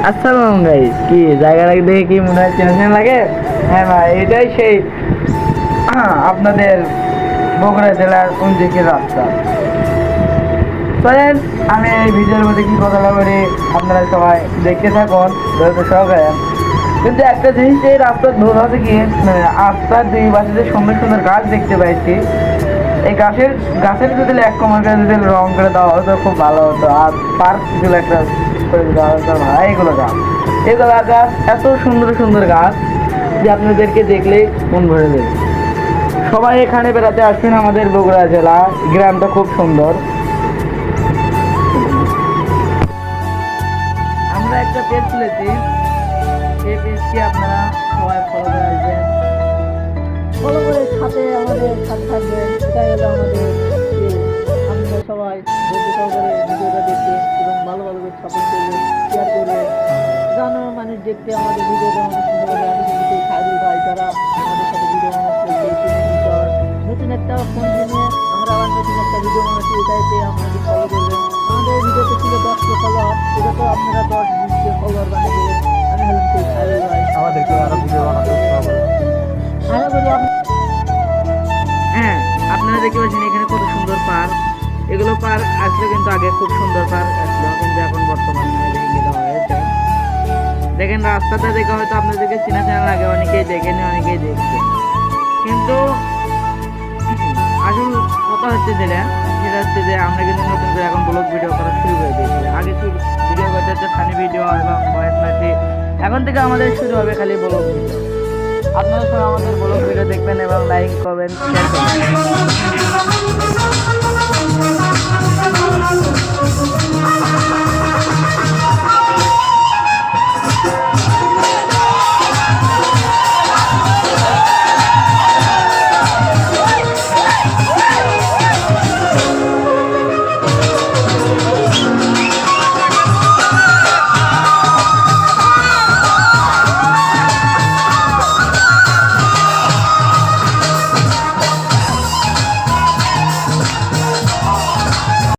আসসালাম গাইস, কি জায়গাটা দেখে কি মনে হয় চেনা চেনা লাগে? হ্যাঁ ভাই, এটাই সেই আপনাদের বগুড়া জেলার কোন দিকের রাস্তা। চলেন আমি এই ভিডিওর মধ্যে কি কথা বলি আপনারা সবাই দেখতে থাকুন ধৈর্য সহকারে। কিন্তু একটা জিনিস, এই রাস্তার ভুল হচ্ছে কি, রাস্তার দুই পাশে যে সুন্দর সুন্দর গাছ দেখতে পাইছি, এই গাছের যদি এক কমার করে যদি রং করে দেওয়া হতো খুব ভালো হতো। আর পার্ক গুলো একটা করে দেওয়া হতো ভাই। এগুলো গাছ এত সুন্দর সুন্দর গাছ যে আপনাদেরকে দেখলেই মন ভরে দেবে। সবাই এখানে বেড়াতে আসবেন, আমাদের বগুড়া জেলা, গ্রামটা খুব সুন্দর। আমরা একটা পেজ খুলেছি, এই পেজটি আপনারা সবাই ফলো করে আসবেন, ফলো করে সাথে আমাদের সাথে থাকবেন। এটাই হলো আমাদের যে আপনারা সবাই ধৈর্য সহকারে ভিডিওটা দেখে এবং ভালো ভালো করে সাপোর্ট করবে, শেয়ার করবে। জানো মানুষ দেখতে আমাদের ভিডিওটা অনেক সুন্দর লাগে। আমি কিন্তু খাইরুল ভাই যারা আমাদের সাথে ভিডিও বানাচ্ছে, নতুন একটা ফোন কিনে আমরা আবার নতুন একটা ভিডিও বানাচ্ছি, এটাইতে আমাদের ফলো করবেন। আমাদের ভিডিওতে ছিল 10কে ফলোয়ার, এটা তো আপনারা 10-20কে ফলোয়ার বানিয়ে দেবেন। আমি হলাম সেই খাইরুল ভাই, আমাদেরকে আরো ভিডিও বানাতে হবে। আরো বলি হ্যাঁ, আপনারা দেখতে পাচ্ছেন এখানে কত সুন্দর পার্ক। এগুলো পার্ক আসলে কিন্তু আগে খুব সুন্দর পার্ক আসলো, কিন্তু এখন বর্তমানে ভেঙে দেওয়া হয়েছে। দেখেন রাস্তাটা দেখে হয়তো আপনাদেরকে চেনা চেনা লাগে, অনেকেই দেখেনি অনেকেই দেখছে, কিন্তু আসল কথা হচ্ছে যেটা হচ্ছে যে আমরা কিন্তু নতুন করে এখন ব্লগ ভিডিও করা শুরু করে দিয়েছি। আগে ভিডিও করতে হচ্ছে ফানি ভিডিও এবং ভয়েস মেসেজ, এখন থেকে আমাদের শুরু হবে খালি ব্লগ ভিডিও। আপনারা সবাই আমাদের ব্লগ ভিডিও দেখবেন এবং লাইক করবেন, শেয়ার করবেন।